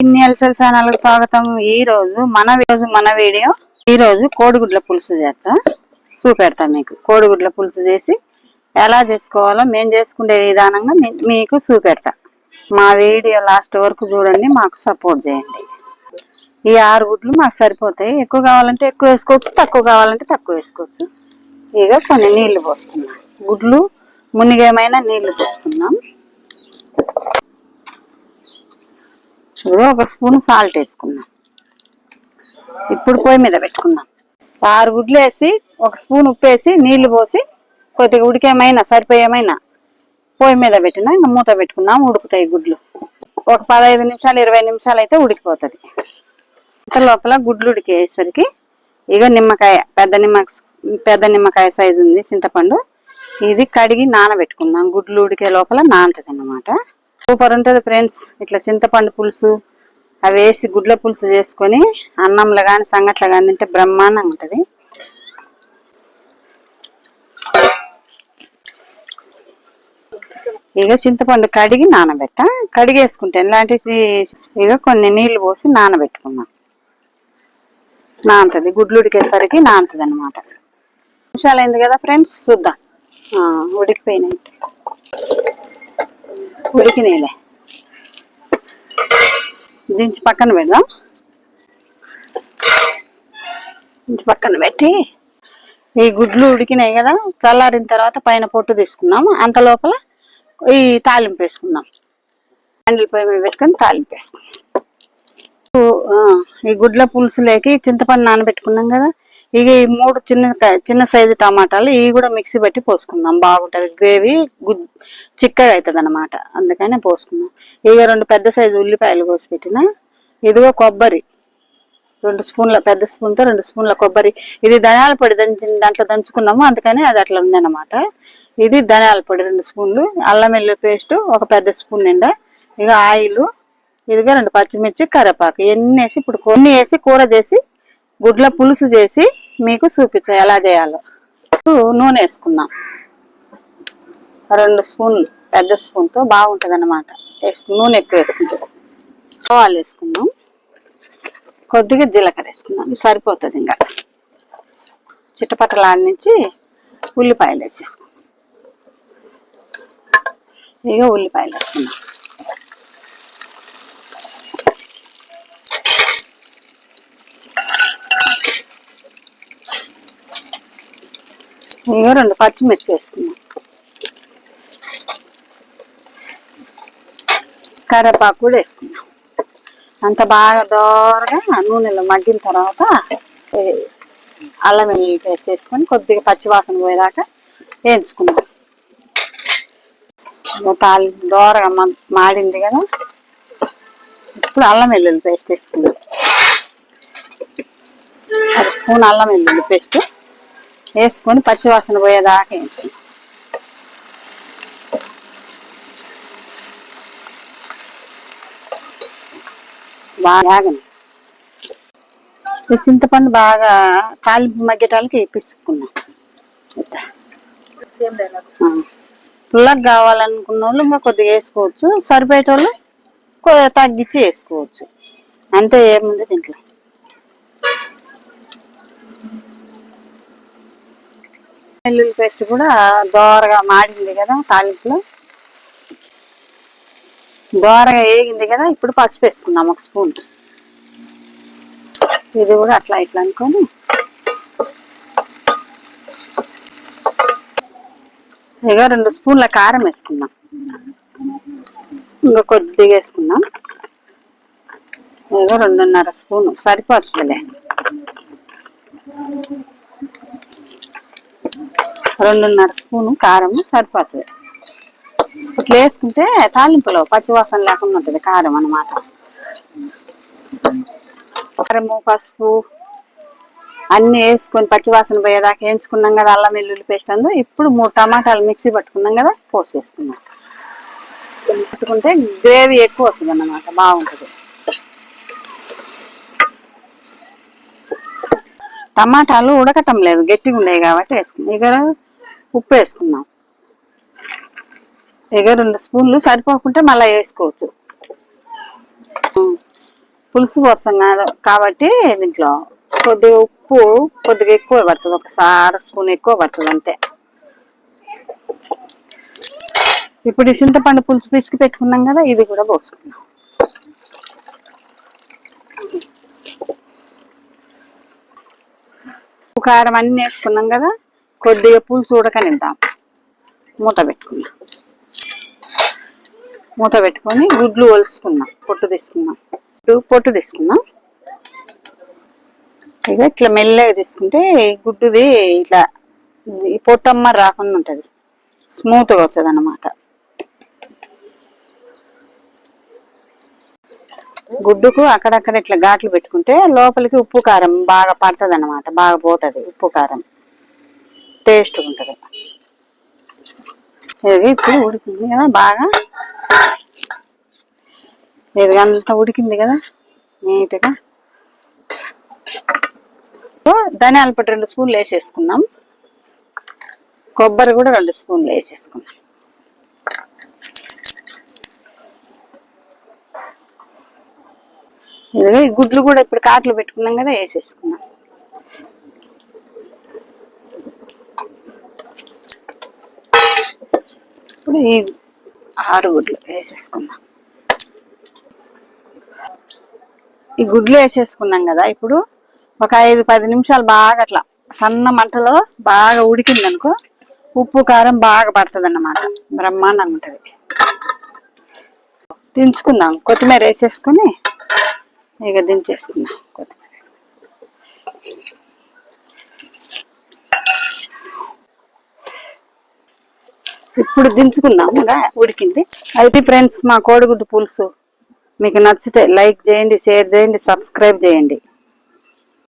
ఎల్సెల్ channel కి స్వాగతం. ఈ రోజు మన వీడియో కోడిగుడ్ల పులుసు చేస్తా చూపెడతా. మీకు కోడిగుడ్ల పులుసు చేసి ఎలా చేసుకోవాలో మేము చేసుకునే విధానంగా మీకు చూపెడతా. మా వీడియో లాస్ట్ వరకు చూడండి, మాకు సపోర్ట్ చేయండి. ఈ 6 గుడ్లు మాకు సరిపోతాయి. ఎక్కువ కావాలంటే ఎక్కువ వేసుకోవచ్చు, తక్కువ కావాలంటే తక్కువ వేసుకోవచ్చు. ఇక కొన్ని నీళ్లు పోసుకున్నాం. గుడ్లు మునిగేమైనా నీళ్లు పోసుకున్నాం. ఒక స్పూన్ సాల్ట్ వేసుకున్నాం. ఇప్పుడు పొయ్యి మీద పెట్టుకున్నాం. 6 గుడ్లు వేసి ఒక స్పూన్ ఉప్పు వేసి నీళ్లు పోసి కొద్దిగా ఉడికేమైనా సరిపోయేమైనా పొయ్యి మీద పెట్టినా ఇంకా మూత పెట్టుకున్నాం. ఉడుకుతాయి గుడ్లు. ఒక 15 నిమిషాలు 20 నిమిషాలు అయితే ఉడికిపోతుంది. లోపల గుడ్లు ఉడికేసరికి ఇక నిమ్మకాయ పెద్ద నిమ్మకాయ సైజు ఉంది చింతపండు. ఇది కడిగి నానబెట్టుకున్నాం. గుడ్లు ఉడికే లోపల నానుతుంది అన్నమాట. సూపర్ ఉంటుంది ఫ్రెండ్స్. ఇట్లా చింతపండు పులుసు అవి వేసి గుడ్ల పులుసు చేసుకొని అన్నంలో కానీ సంగట్లో కానీ తింటే బ్రహ్మాండంగా ఉంటుంది. ఇక చింతపండు కడిగి నానబెట్టా. కడిగేసుకుంటే ఇలాంటివి ఇక కొన్ని నీళ్లు పోసి నానబెట్టుకున్నాం. నానుతుంది. గుడ్లు ఉడికేసరికి నానుతుంది అన్నమాట. నిమిషాలు అయింది కదా ఫ్రెండ్స్, చూద్దాం. ఉడికిపోయినాయి. ఉడికినాయిలే. దించి పక్కన పెడదాం. దించి పక్కన పెట్టి ఈ గుడ్లు ఉడికినాయి కదా, చల్లారిన తర్వాత పైన పొట్టు తీసుకున్నాము. అంత లోపల ఈ తాలింపు వేసుకుందాం. హ్యాండిల్ పొయ్యి మీద పెట్టుకొని తాలింపు వేసుకుందాం. ఈ గుడ్ల పులుసులోకి చింతపండు నానబెట్టుకున్నాం కదా, ఇక ఈ 3 చిన్న సైజు టమాటాలు ఇవి కూడా మిక్సీ పెట్టి పోసుకుందాం. బాగుంటుంది గ్రేవీ, చిక్కగా అవుతుంది అన్నమాట. అందుకనే పోసుకుందాం. ఇక 2 పెద్ద సైజు ఉల్లిపాయలు కోసి పెట్టిన. ఇదిగో కొబ్బరి 2 స్పూన్ల, పెద్ద స్పూన్తో 2 స్పూన్ల కొబ్బరి. ఇది ధనియాల పొడి దాంట్లో దంచుకున్నాము, అందుకని అది అట్లా ఉందన్నమాట. ఇది ధనియాల పొడి 2 స్పూన్లు, అల్లం వెల్లుల్లి పేస్ట్ ఒక పెద్ద స్పూన్ నిండా, ఇక ఆయిల్, ఇదిగో 2 పచ్చిమిర్చి, కరివేపాకు ఎన్ని వేసి ఇప్పుడు కొన్ని వేసి కూర చేసి గుడ్ల పులుసు చేసి మీకు చూపించా ఎలా చేయాలో. నూనె వేసుకున్నాం. 2 స్పూన్లు పెద్ద స్పూన్తో బాగుంటుంది అన్నమాట. నూనె ఎక్కువ వేసుకుంటాం. ఆవాలు వేసుకున్నాం. కొద్దిగా జీలకర్ర వేసుకున్నాం. సరిపోతుంది. ఇంకా చిట్టపట్టలాడి నుంచి ఉల్లిపాయలు వేసేసుకున్నాం. ఇక ఉల్లిపాయలు వేసుకున్నాం. ఇక 2 పచ్చిమిర్చి వేసుకున్నాం. కరివేపాకు కూడా వేసుకున్నాం. అంత బాగా దోరగా నూనెలో మగ్గిన తర్వాత అల్లం వెల్లుల్లి పేస్ట్ వేసుకొని కొద్దిగా పచ్చివాసన పోయేదాకా వేయించుకున్నాం. దోరగా మాడింది కదా, ఇప్పుడు అల్లం వెల్లుల్లి పేస్ట్ వేసుకున్నాం. 1 స్పూన్ అల్లం వెల్లుల్లి పేస్ట్ వేసుకొని పచ్చివాసన పోయేదాకా వేయించుకున్నాం. బాగా ఈ చింతపండు బాగా తాలింపు మగ్గేటాలకి పిసుకున్నాం. పుల్లగా కావాలనుకున్న వాళ్ళు ఇంకా కొద్దిగా వేసుకోవచ్చు, సరిపోయేటోళ్ళు తగ్గించి వేసుకోవచ్చు. అంతే, ఏముంది దీంట్లో. వెల్లుల్లి పేస్ట్ కూడా దోరగా మాడింది కదా, తాలింపులో దోరగా వేగింది కదా. ఇప్పుడు పసుపు వేసుకుందాం 1 స్పూన్. ఇది కూడా అట్లా ఇట్లా అనుకొని ఇక 2 స్పూన్ల కారం వేసుకుందాం. ఇంకా కొద్దిగా వేసుకుందాం. ఇక 2.5 స్పూను సరిపోతుందిలే. 2.5 స్పూను కారం సరిపోతుంది. ఇట్లా వేసుకుంటే తాలింపులో పచ్చివాసన లేకుండా ఉంటుంది కారం అన్నమాట. కారము, పసుపు అన్ని వేసుకొని పచ్చివాసన పోయేదాకా వేయించుకున్నాం కదా. అల్లం వెల్లుల్లి పేస్ట్ అందు ఇప్పుడు 3 టమాటాలు మిక్సీ పట్టుకున్నాం కదా, పోసేసుకున్నాం. పట్టుకుంటే గ్రేవీ ఎక్కువ వస్తుంది అన్నమాట, బాగుంటుంది. టమాటాలు ఉడకటం లేదు, గట్టిగా ఉండేవి కాబట్టి వేసుకున్నాం. ఇక ఉప్పు వేసుకున్నాం. ఇక 2 స్పూన్లు సరిపోకుంటే మళ్ళీ వేసుకోవచ్చు. పులుసు పోతాం కాబట్టి దీంట్లో కొద్దిగా ఉప్పు కొద్దిగా ఎక్కువ పడుతుంది, ఒకసారి స్పూన్ ఎక్కువ పడుతుంది అంతే. ఇప్పుడు ఈ చింతపండు పులుసు పిసికి పెట్టుకున్నాం కదా, ఇది కూడా పోసుకుందాం. కారం అన్ని వేసుకున్నాం కదా, కొద్దిగా పులుసు ఉడకనిద్దాం. మూత పెట్టుకుందాం. మూత పెట్టుకొని గుడ్లు ఒలుసుకుందాం. పొట్టు తీసుకుందాం. ఇక ఇట్లా మెల్లగా తీసుకుంటే గుడ్డుది ఇట్లా ఈ పొట్టమ్మ రాకుండా ఉంటది, స్మూత్గా వస్తుంది అన్నమాట. గుడ్డుకు అక్కడక్కడ ఇట్లా ఘాట్లు పెట్టుకుంటే లోపలికి ఉప్పు కారం బాగా పడుతుంది అన్నమాట, బాగా పోతుంది ఉప్పు కారం, టేస్ట్ ఉంటది. ఇప్పుడు ఉడికింది కదా బాగా, ఇదిగంతా ఉడికింది కదా నీట్గా. ధనియాల పొడి 2 స్పూన్లు వేసేసుకున్నాం. కొబ్బరి కూడా 2 స్పూన్లు వేసేసుకున్నాం. ఈ గుడ్లు కూడా ఇప్పుడు కాట్లు పెట్టుకున్నాం కదా వేసేసుకున్నాం. ఇప్పుడు ఈ 6 గుడ్లు వేసేసుకున్నాం. ఈ గుడ్లు వేసేసుకున్నాం కదా, ఇప్పుడు ఒక 5-10 నిమిషాలు బాగా అట్లా సన్న మంటలో బాగా ఉడికింది అనుకో, ఉప్పు కారం బాగా పడుతుంది అన్నమాట, బ్రహ్మాండంగా ఉంటుంది. దించుకుందాం. కొత్తిమీర వేసేసుకొని ఇక దించేసుకుందాం. కొత్తిమీర ఇప్పుడు దించుకుందాం. ఇంకా ఉడికింది. అయితే ఫ్రెండ్స్, మా కోడిగుడ్డు పులుసు మీకు నచ్చితే లైక్ చేయండి, షేర్ చేయండి, సబ్స్క్రైబ్ చేయండి.